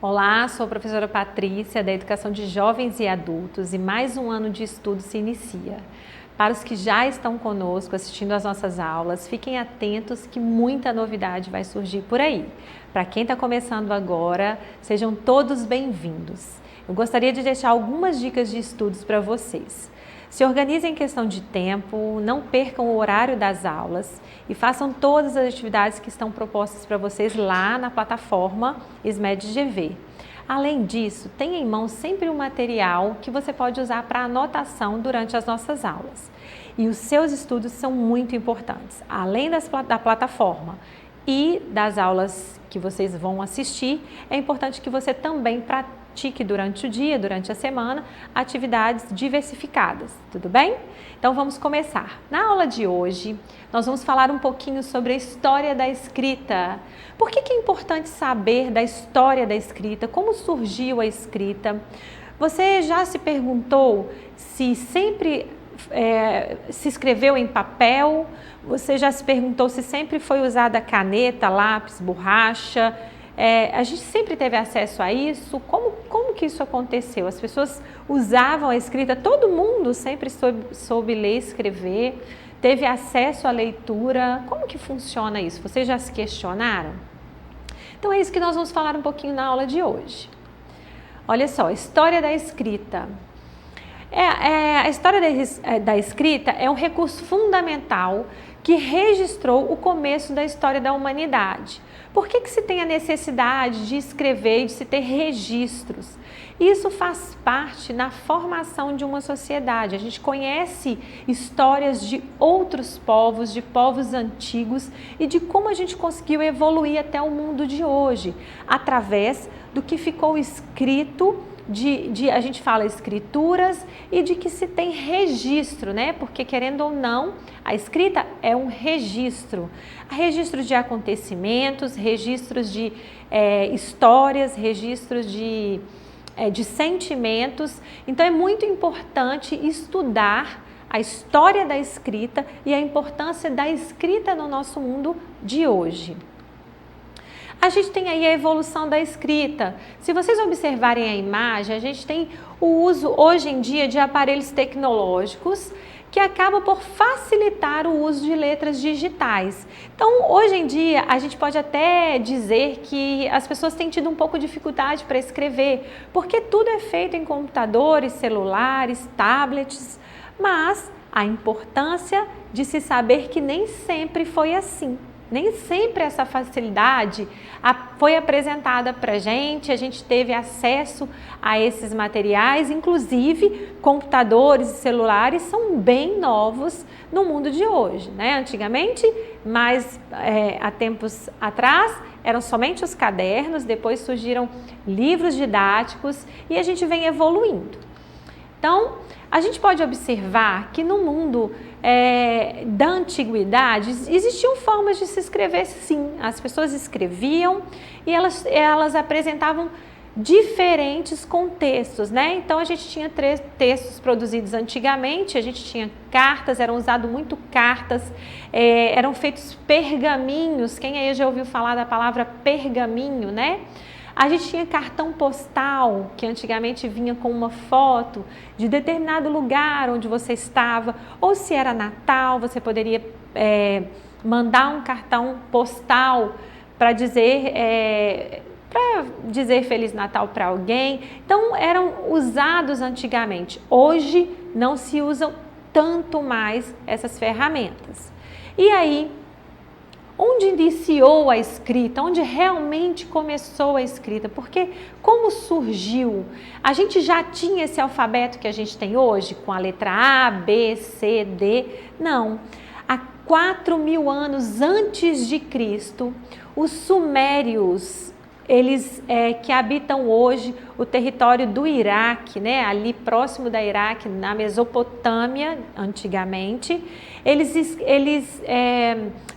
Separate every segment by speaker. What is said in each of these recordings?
Speaker 1: Olá, sou a professora Patrícia, da Educação de Jovens e Adultos, e mais um ano de estudo se inicia. Para os que já estão conosco assistindo às nossas aulas, fiquem atentos que muita novidade vai surgir por aí. Para quem está começando agora, sejam todos bem-vindos. Eu gostaria de deixar algumas dicas de estudos para vocês. Se organizem em questão de tempo, não percam o horário das aulas e façam todas as atividades que estão propostas para vocês lá na plataforma SMED-GV. Além disso, tenha em mão sempre um material que você pode usar para anotação durante as nossas aulas. E os seus estudos são muito importantes, além da plataforma e das aulas que vocês vão assistir, é importante que você também pratique durante o dia, durante a semana, atividades diversificadas, tudo bem? Então vamos começar. Na aula de hoje, nós vamos falar um pouquinho sobre a história da escrita. Por que é importante saber da história da escrita? Como surgiu a escrita? Você já se perguntou se sempre se escreveu em papel? Você já se perguntou se sempre foi usada caneta, lápis, borracha? A gente sempre teve acesso a isso? Como que isso aconteceu? As pessoas usavam a escrita, todo mundo sempre soube ler e escrever, teve acesso à leitura. Como que funciona isso? Vocês já se questionaram? Então é isso que nós vamos falar um pouquinho na aula de hoje. Olha só, história da escrita. A história da escrita é um recurso fundamental que registrou o começo da história da humanidade. Por que se tem a necessidade de escrever e de se ter registros? Isso faz parte na formação de uma sociedade. A gente conhece histórias de outros povos, de povos antigos e de como a gente conseguiu evoluir até o mundo de hoje, através do que ficou escrito, a gente fala escrituras e de que se tem registro, né? Porque querendo ou não, a escrita é um registro. Registros de acontecimentos, registros de histórias, registros de sentimentos. Então é muito importante estudar a história da escrita e a importância da escrita no nosso mundo de hoje. A gente tem aí a evolução da escrita. Se vocês observarem a imagem, a gente tem o uso hoje em dia de aparelhos tecnológicos que acabam por facilitar o uso de letras digitais. Então, hoje em dia, a gente pode até dizer que as pessoas têm tido um pouco de dificuldade para escrever, porque tudo é feito em computadores, celulares, tablets, mas a importância de se saber que nem sempre foi assim. Nem sempre essa facilidade foi apresentada para a gente teve acesso a esses materiais, inclusive computadores e celulares são bem novos no mundo de hoje, né? Antigamente, há tempos atrás, eram somente os cadernos, depois surgiram livros didáticos e a gente vem evoluindo. Então, a gente pode observar que no mundo da antiguidade existiam formas de se escrever, sim. As pessoas escreviam e elas apresentavam diferentes contextos, né? Então a gente tinha 3 textos produzidos antigamente, a gente tinha cartas, eram usadas muito cartas, eram feitos pergaminhos. Quem aí já ouviu falar da palavra pergaminho, né? A gente tinha cartão postal, que antigamente vinha com uma foto de determinado lugar onde você estava, ou se era Natal, você poderia mandar um cartão postal para dizer Feliz Natal para alguém. Então, eram usados antigamente. Hoje, não se usam tanto mais essas ferramentas. E aí, onde iniciou a escrita? Onde realmente começou a escrita? Porque como surgiu? A gente já tinha esse alfabeto que a gente tem hoje, com a letra A, B, C, D? Não. Há 4.000 anos antes de Cristo, os sumérios, eles que habitam hoje o território do Iraque, né, ali próximo da Iraque, na Mesopotâmia, antigamente, eles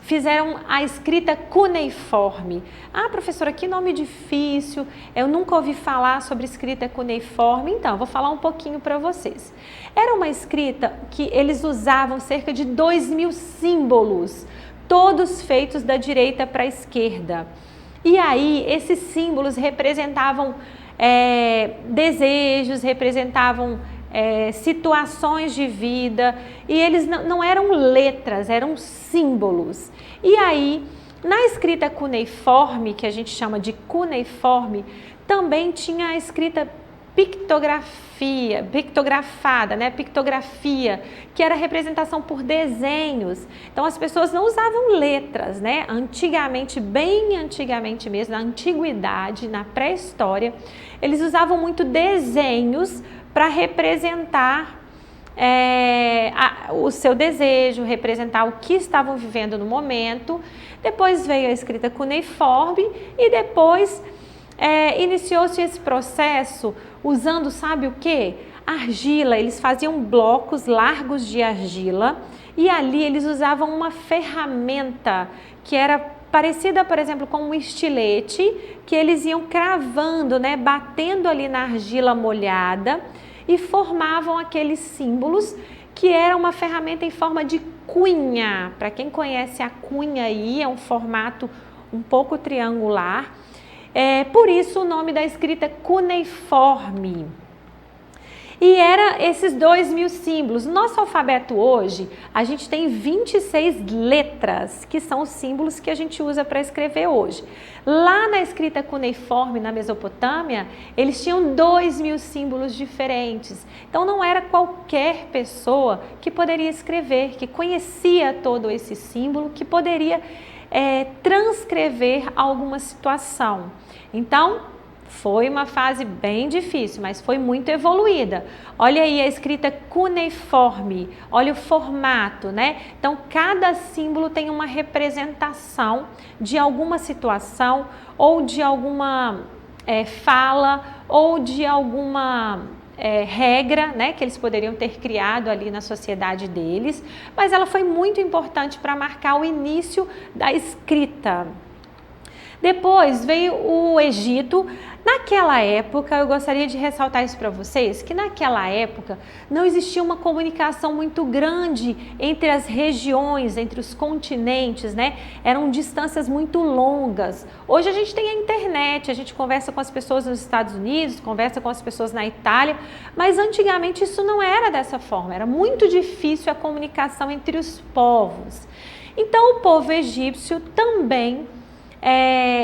Speaker 1: fizeram a escrita cuneiforme. Ah, professora, que nome difícil, eu nunca ouvi falar sobre escrita cuneiforme. Então, eu vou falar um pouquinho para vocês. Era uma escrita que eles usavam cerca de 2.000 símbolos, todos feitos da direita para a esquerda. E aí esses símbolos representavam desejos, representavam situações de vida, e eles não eram letras, eram símbolos. E aí, na escrita cuneiforme, que a gente chama de cuneiforme, também tinha a escrita pictografada, né? Pictografia, que era representação por desenhos. Então as pessoas não usavam letras, né? Antigamente, bem antigamente mesmo, na antiguidade, na pré-história, eles usavam muito desenhos para representar o seu desejo, representar o que estavam vivendo no momento. Depois veio a escrita cuneiforme e depois iniciou-se esse processo usando, sabe o que? Argila. Eles faziam blocos largos de argila e ali eles usavam uma ferramenta que era parecida, por exemplo, com um estilete, que eles iam cravando, né, batendo ali na argila molhada e formavam aqueles símbolos, que era uma ferramenta em forma de cunha. Para quem conhece a cunha aí, é um formato um pouco triangular. Por isso o nome da escrita cuneiforme. E era esses 2.000 símbolos. No nosso alfabeto hoje, a gente tem 26 letras, que são os símbolos que a gente usa para escrever hoje. Lá na escrita cuneiforme, na Mesopotâmia, eles tinham 2.000 símbolos diferentes. Então não era qualquer pessoa que poderia escrever, que conhecia todo esse símbolo, que poderia transcrever alguma situação. Então, foi uma fase bem difícil, mas foi muito evoluída. Olha aí a escrita cuneiforme, olha o formato, né? Então, cada símbolo tem uma representação de alguma situação ou de alguma fala ou de alguma regra, né, que eles poderiam ter criado ali na sociedade deles, mas ela foi muito importante para marcar o início da escrita. Depois veio o Egito. Naquela época, eu gostaria de ressaltar isso para vocês, que naquela época não existia uma comunicação muito grande entre as regiões, entre os continentes, né? Eram distâncias muito longas. Hoje a gente tem a internet, a gente conversa com as pessoas nos Estados Unidos, conversa com as pessoas na Itália, mas antigamente isso não era dessa forma, era muito difícil a comunicação entre os povos. Então o povo egípcio também,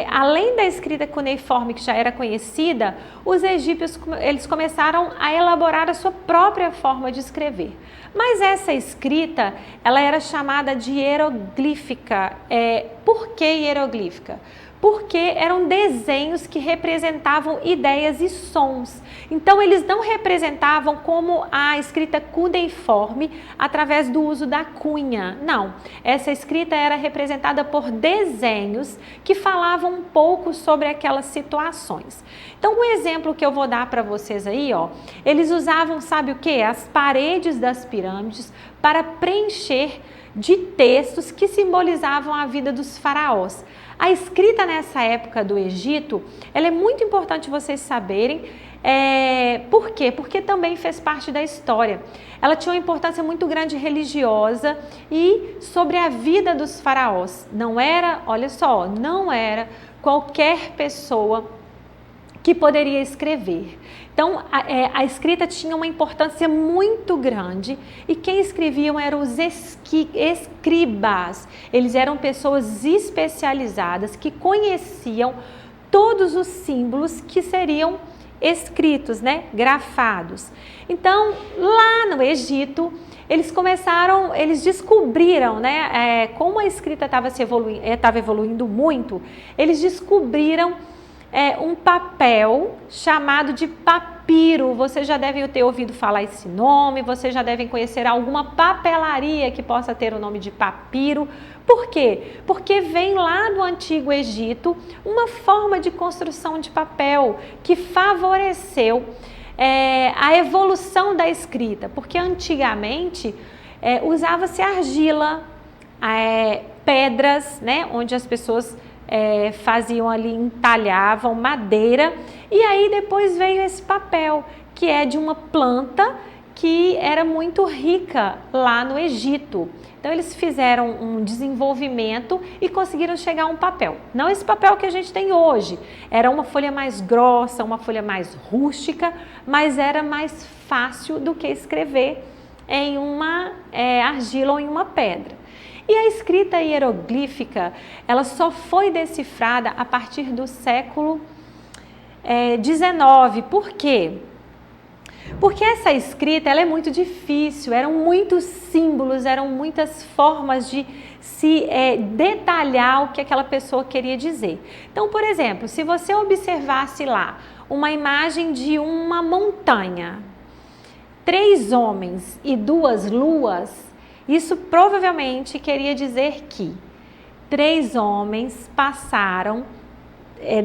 Speaker 1: além da escrita cuneiforme que já era conhecida, os egípcios eles começaram a elaborar a sua própria forma de escrever. Mas essa escrita, ela era chamada de hieroglífica. Por que hieroglífica? Porque eram desenhos que representavam ideias e sons. Então, eles não representavam como a escrita cuneiforme através do uso da cunha. Não, essa escrita era representada por desenhos que falavam um pouco sobre aquelas situações. Então, um exemplo que eu vou dar para vocês aí, ó, eles usavam, sabe o que? As paredes das pirâmides para preencher de textos que simbolizavam a vida dos faraós. A escrita nessa época do Egito, ela é muito importante vocês saberem. Por quê? Porque também fez parte da história. Ela tinha uma importância muito grande religiosa e sobre a vida dos faraós. Não era, olha só, não era qualquer pessoa que poderia escrever. Então, a escrita tinha uma importância muito grande e quem escreviam eram os escribas. Eles eram pessoas especializadas que conheciam todos os símbolos que seriam escritos, né, grafados. Então, lá no Egito, eles descobriram, né, como a escrita estava evoluindo muito, eles descobriram um papel chamado de papiro. Vocês já devem ter ouvido falar esse nome, vocês já devem conhecer alguma papelaria que possa ter o nome de papiro. Por quê? Porque vem lá do Antigo Egito uma forma de construção de papel que favoreceu a evolução da escrita, porque antigamente usava-se argila, pedras, né, onde as pessoas faziam ali, entalhavam madeira, e aí depois veio esse papel, que é de uma planta que era muito rica lá no Egito. Então eles fizeram um desenvolvimento e conseguiram chegar a um papel. Não esse papel que a gente tem hoje. Era uma folha mais grossa, uma folha mais rústica, mas era mais fácil do que escrever em uma argila ou em uma pedra. E a escrita hieroglífica, ela só foi decifrada a partir do século XIX. Por quê? Porque essa escrita ela é muito difícil, eram muitos símbolos, eram muitas formas de se detalhar o que aquela pessoa queria dizer. Então, por exemplo, se você observasse lá uma imagem de uma montanha, 3 homens e 2 luas, isso provavelmente queria dizer que 3 homens passaram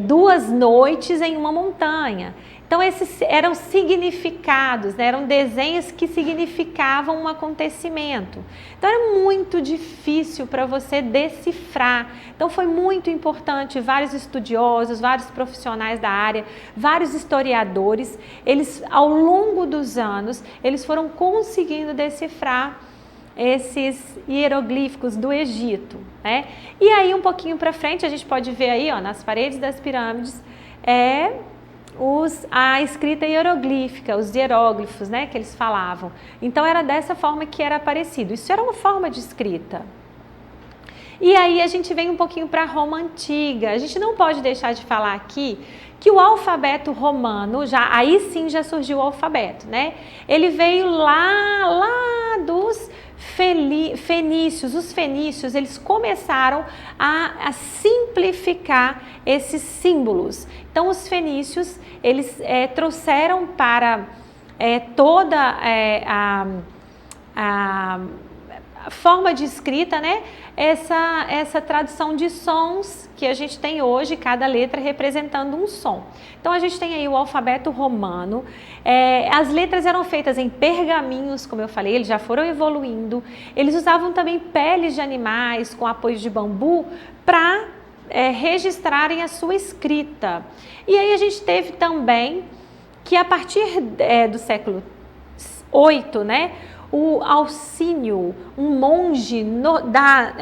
Speaker 1: 2 noites em uma montanha. Então esses eram significados, né? Eram desenhos que significavam um acontecimento. Então era muito difícil para você decifrar. Então foi muito importante, vários estudiosos, vários profissionais da área, vários historiadores, eles ao longo dos anos, eles foram conseguindo decifrar esses hieroglíficos do Egito, né? E aí um pouquinho para frente a gente pode ver aí, ó, nas paredes das pirâmides a escrita hieroglífica, os hieróglifos, né, que eles falavam. Então era dessa forma que era parecido. Isso era uma forma de escrita. E aí a gente vem um pouquinho para Roma Antiga. A gente não pode deixar de falar aqui que o alfabeto romano, aí sim já surgiu o alfabeto, né? Ele veio lá dos fenícios. Os fenícios, eles começaram a simplificar esses símbolos. Então, os fenícios, eles trouxeram para toda a forma de escrita, né? Essa tradução de sons que a gente tem hoje, cada letra representando um som. Então a gente tem aí o alfabeto romano, as letras eram feitas em pergaminhos, como eu falei, eles já foram evoluindo, eles usavam também peles de animais com apoio de bambu para registrarem a sua escrita. E aí a gente teve também que a partir do século VIII, né? O Alcínio, um monge da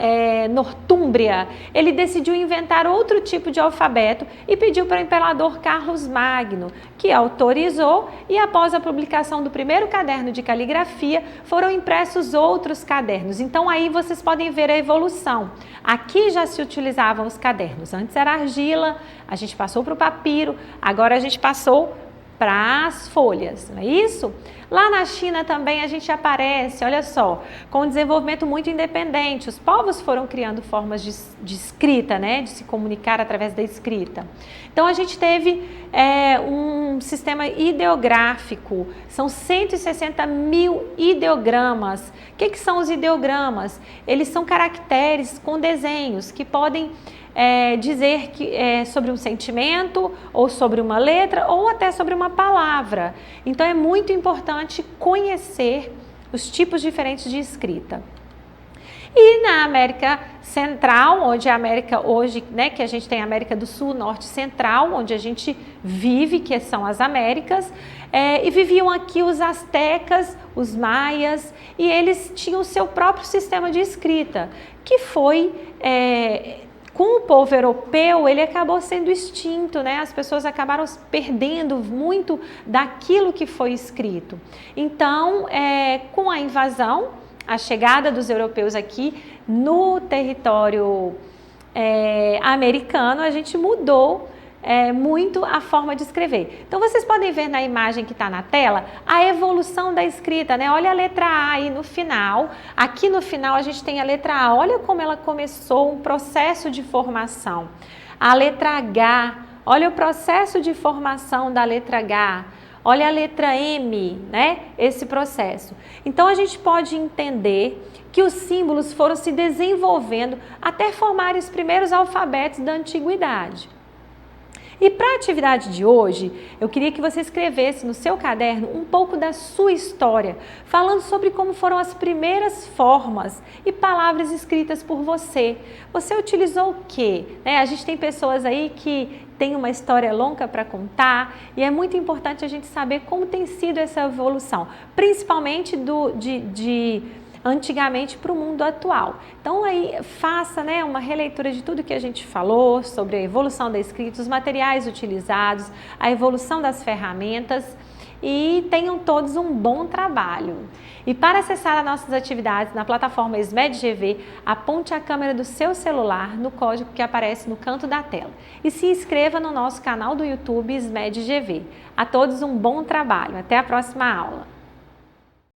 Speaker 1: Nortúmbria, ele decidiu inventar outro tipo de alfabeto e pediu para o imperador Carlos Magno, que autorizou, e após a publicação do primeiro caderno de caligrafia, foram impressos outros cadernos. Então aí vocês podem ver a evolução. Aqui já se utilizavam os cadernos, antes era argila, a gente passou para o papiro, agora a gente passou para as folhas, não é isso? Lá na China também a gente aparece, olha só, com um desenvolvimento muito independente. Os povos foram criando formas de escrita, né? De se comunicar através da escrita. Então a gente teve um sistema ideográfico, são 160 mil ideogramas. O que são os ideogramas? Eles são caracteres com desenhos que podem dizer que sobre um sentimento, ou sobre uma letra, ou até sobre uma palavra. Então é muito importante conhecer os tipos diferentes de escrita. E na América Central, onde a América hoje, né, que a gente tem a América do Sul, Norte e Central, onde a gente vive, que são as Américas, e viviam aqui os astecas, os maias, e eles tinham o seu próprio sistema de escrita, que foi com o povo europeu, ele acabou sendo extinto, né? As pessoas acabaram perdendo muito daquilo que foi escrito. Então, com a invasão, a chegada dos europeus aqui no território americano, a gente mudou muito a forma de escrever. Então vocês podem ver na imagem que está na tela a evolução da escrita, né? Olha a letra A aí no final, aqui no final a gente tem a letra A, olha como ela começou um processo de formação. A letra H, olha o processo de formação da letra H, olha a letra M, né? Esse processo. Então a gente pode entender que os símbolos foram se desenvolvendo até formar os primeiros alfabetos da antiguidade. E para a atividade de hoje, eu queria que você escrevesse no seu caderno um pouco da sua história, falando sobre como foram as primeiras formas e palavras escritas por você. Você utilizou o quê? A gente tem pessoas aí que têm uma história longa para contar e é muito importante a gente saber como tem sido essa evolução, principalmente de antigamente para o mundo atual. Então aí faça uma releitura de tudo que a gente falou sobre a evolução da escrita, os materiais utilizados, a evolução das ferramentas e tenham todos um bom trabalho. E para acessar as nossas atividades na plataforma SMED-GV, aponte a câmera do seu celular no código que aparece no canto da tela e se inscreva no nosso canal do YouTube SMED-GV. A todos um bom trabalho. Até a próxima aula.